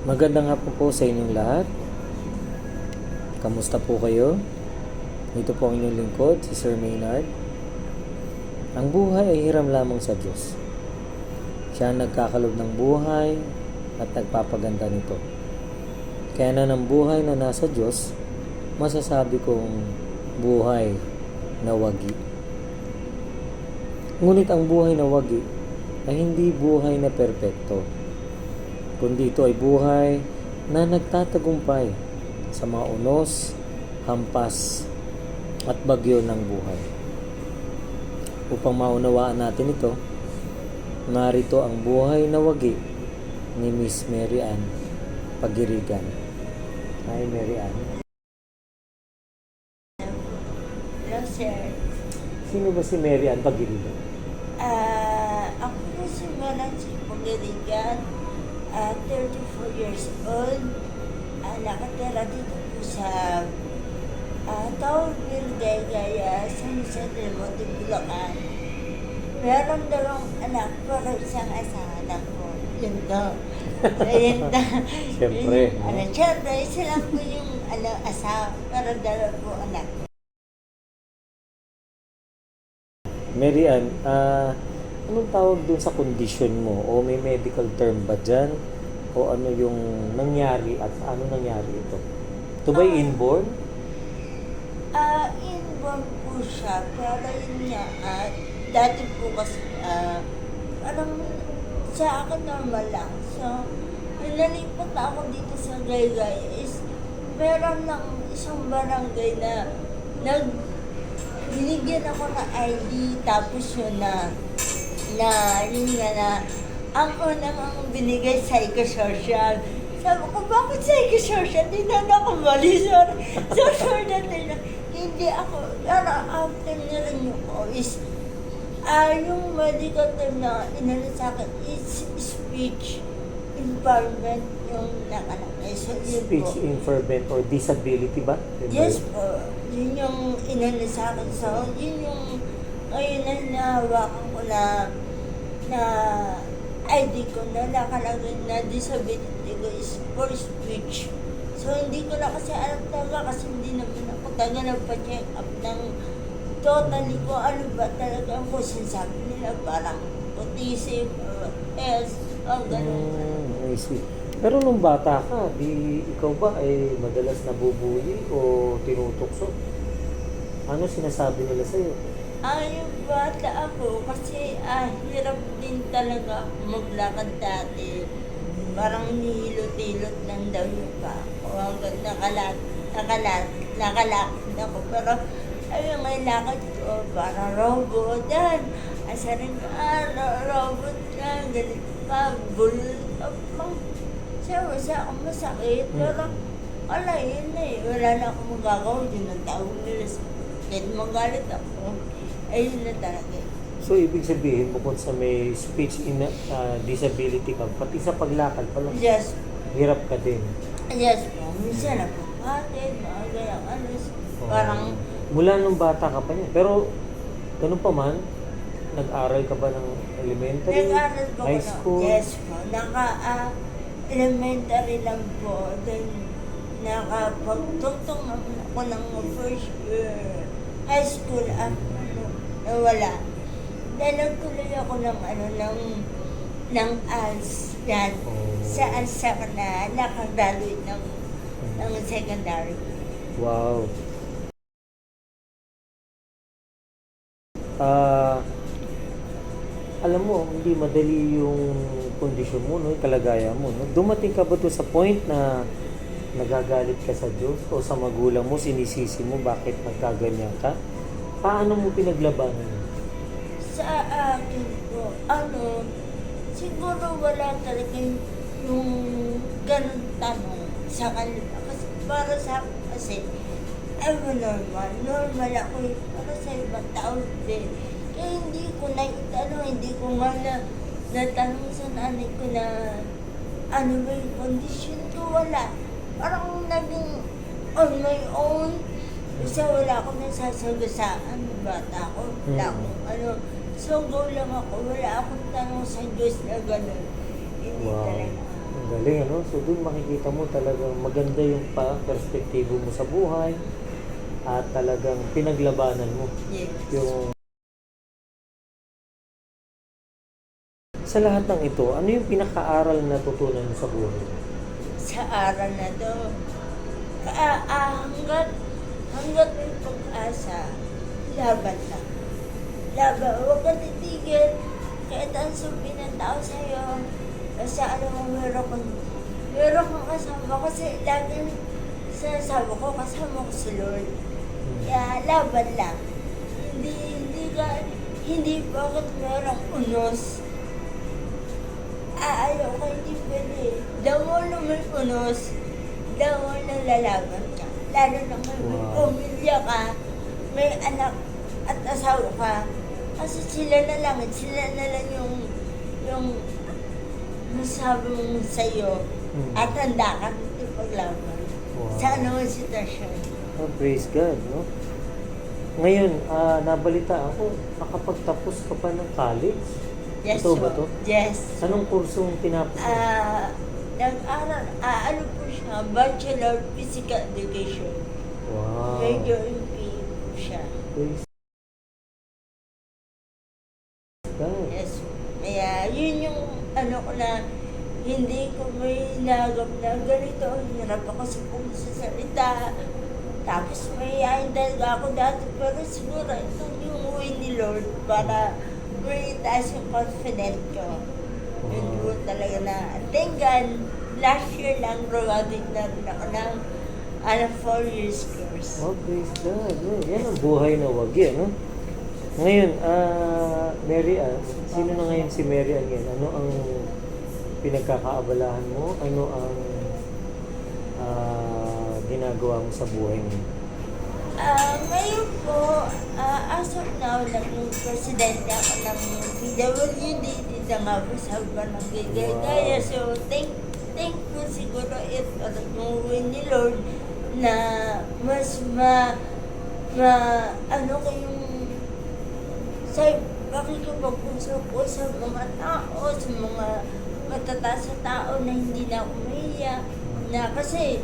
Magandang hapon po sa inyong lahat. Kamusta po kayo? Ito po ang inyong lingkod, si Sir Maynard. Ang buhay ay hiram lamang sa Diyos. Siya ang nagkakalob ng buhay at nagpapaganda nito. Kaya na ng buhay na nasa Diyos, masasabi kong buhay na wagi. Ngunit ang buhay na wagi ay hindi buhay na perpekto, kundi ito ay buhay na nagtatagumpay sa mga unos, hampas, at bagyo ng buhay. Upang maunawaan natin ito, narito ang buhay na wagi ni Miss Mary Ann Pagirigan. Hi, Mary Ann. Hello, sir. Sino ba si Mary Ann Pagirigan? Ako po si Maransi Pagirigan, 34 years old. Nakatira dito po sa Taurville, Gaya, San Jose del Monte, Bulacan. Meron dalawang anak, pero isang asawa lang po. Yun daw. Yun daw. Siyempre. Siyempre, isa lang po yung asawa, pero dalawa po anak. Mary Ann, anong tawag dun sa condition mo? O may medical term ba dyan? O ano yung nangyari at ano nangyari ito? Ito ba inborn? Inborn po siya, pero yun nga, dati po kasi, parang sa akin normal lang. So, nung nalipat ako dito sa Gaygay is, meron ng isang barangay na binigyan ako ng ID, tapos yun yun nga na, ang unang ang binigay psychosocial. Sabi ko, bakit psychosocial? Di na ako mali, sorry. So, sure na nila. Hindi ako, pero after nila nyo ko is, yung medical term na inano sa akin is speech impairment yung nakalagay. So, yun Speech po. impairment or disability ba? Yes po. Yun yung inano sa akin. So, yun yung ngayon na nahawakan ko na ID ko na nakalagay na disability ko is for speech. So, hindi ko na kasi alam talaga kasi hindi naman ako talaga nagpa-check up ng totally ko ano ba talaga ang question. Sabi nila parang autism or else, gano'n. I see. Pero nung bata ka, ikaw ba ay madalas nabubuli o tinutukso? Ano sinasabi nila sa'yo? Yung bata ako kasi hirap din talaga ako maglakad dati. Parang nihilot-hilot lang daw yung pa ako. Hanggang nakalakad ako. Pero ayun nga yung lakad ko, parang robot. Yan, asa rin robot na, ganito pa, bulldog pang. Siyempre sa ako masakit, pero wala yun na eh. Wala na akong magagawa, yun ang tawag nila sa kahit magalit ako. Ayun na talaga. So, ibig sabihin, bukod sa may speech disability ka, pati sa paglakad pala, Yes. hirap ka din. Yes po. Minsan napapatid, mga gayang parang, Mula nung bata ka pa niya. Pero, ganun pa man, nag-aral ka ba ng elementary, nag-aral po high ko school? Yes po. Elementary lang po. Then, nakapagtungtong naman ako ng first year high school after nawala. Then, nagtuloy ako ng ALS. Yan. Sa ALS ako na nakagraduate ng secondary. Wow. Alam mo, hindi madali yung kondisyon mo, no, kalagayan mo. No? Dumating ka ba to sa point na nagagalit ka sa Diyos o sa magulang mo, sinisisi mo bakit nagkaganyan ka? Paano mo pinaglabanan? Sa akin po, siguro wala talaga yung ganun tanong sa kanila. Kasi para sa akin kasi, normal ako eh. Para sa ibang tao din. Kaya hindi ko hindi ko nga natanong sa nanay ko na ano ba yung condition ko, wala. Parang naging on my own. Kasi wala akong nasasagasaan ng bata ko. Wala akong So, go lang ako. Wala akong tanong sa Diyos na gano'n. Hindi Wow. talaga. Galing, ano? So, dun makikita mo talagang maganda yung perspektibo mo sa buhay at talagang pinaglabanan mo Yes. yung... Sa lahat ng ito, ano yung pinaka-aral na natutunan mo sa buhay? Sa araw na to, hanggat may pag-asa, laban lang. Laban, huwag ka titigil. Kahit ang sabihin ng tao sa'yo, basta alam mo, meron kang kasama. Kasi laging sinasabi ko, kasama ko si Lord. Kaya laban lang. Hindi bakit merong unos. Ayaw ko, hindi pwede. Daw na may unos, daw na lalaban ka. Lalo na may pamilya ka, may anak at asawa ka. Kasi sila na lang yung masabi mo sa'yo at handa ka dito paglaban. Wow. Sa anong sitwasyon. Oh, praise God, no? Ngayon, nabalita ako, nakapagtapos ka pa ng college. Yes, Ito ba to? Yes. Anong kursong tinapos mo? Nag-aral, ano po siya, Bachelor Physical Education. Wow. Major in PE po siya. Praise God. Yes. Kaya yun yung ano ko na hindi ko may nagam na ganito. Hirap ako sa salita. Tapos may yain talaga ako dati. Pero siguro ito yung way ni Lord para may itaas yung confident ko. Yun po talaga na. Thank God, last year lang graduate na rin ako ng 4 years course. Oh, praise God. No? Yan ang buhay na wagi, no? Ngayon, Mary Ann, sino na ngayon si Mary Ann ngayon? Ano ang pinagkakaabalahan mo? Ano ang ginagawa mo sa buhay mo? Ngayon po, as of now, naging presidente ako ng PWD dito nga po sa Barangay Gaygaya. So, thankful siguro ito yung way ni Lord na mas ano ko yung sa pakikipag-usap ko sa mga tao, sa mga matataas sa tao na hindi na umiiyak. Na kasi,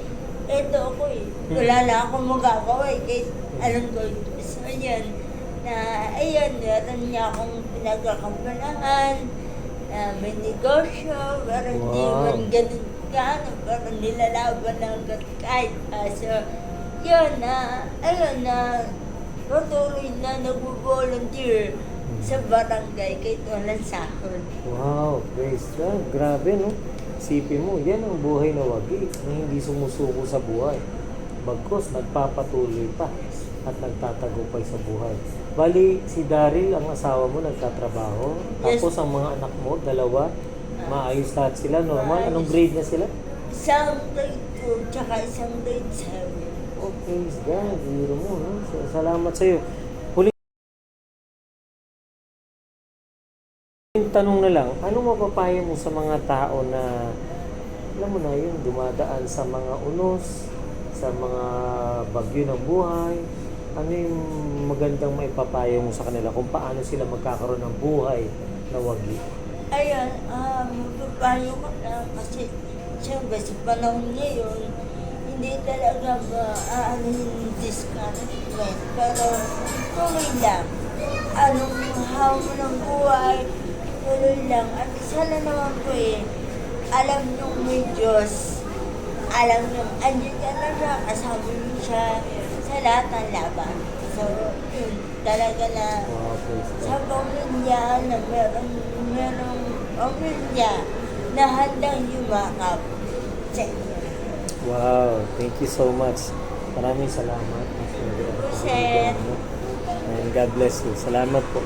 eto ako wala na akong magagawa kahit alam ko ito. So, yan, na, ayun, meron niya akong pinagkakabalahan, na may negosyo, pero hindi man ganun ka, pero nilalaban lang kahit. So, yun na, ayun na, patuloy na nag-volunteer sa barangay kahit walang sahod. Wow, praise God. Grabe, no? Isipin mo, yan ang buhay na wagi na hindi sumusuko sa buhay. Bagkus, nagpapatuloy pa at nagtatagumpay sa buhay. Bali, si Daryl, ang asawa mo, nagtatrabaho. Yes. Tapos ang mga anak mo, 2, maayos lahat sila, normal. Maayos. Anong grade na sila? Isang grade 2, tsaka isang grade 7. Oh, praise God. Biro mo, no? Salamat sa'yo. Yung tanong na lang, ano mapapayo mo sa mga tao na, alam mo na yun, dumadaan sa mga unos, sa mga bagyo ng buhay? Ano yung magandang maipapayo mo sa kanila kung paano sila magkakaroon ng buhay na wagi? Ayan, mapapayo ko na kasi siyempre sa panahon ngayon, hindi talaga yung discouragement. Pero tuloy lang. Anong hamon ng buhay, tuloy lang. At sana naman po alam niyong may Diyos. Alam niyong andyan ka na siya, kasama niyo siya sa lahat ng laban. So, yun, talaga na sa pamilya na merong pamilya na handang yumakap sa inyo. Wow, thank you so much. Maraming salamat. Sir. And God bless you. Salamat po.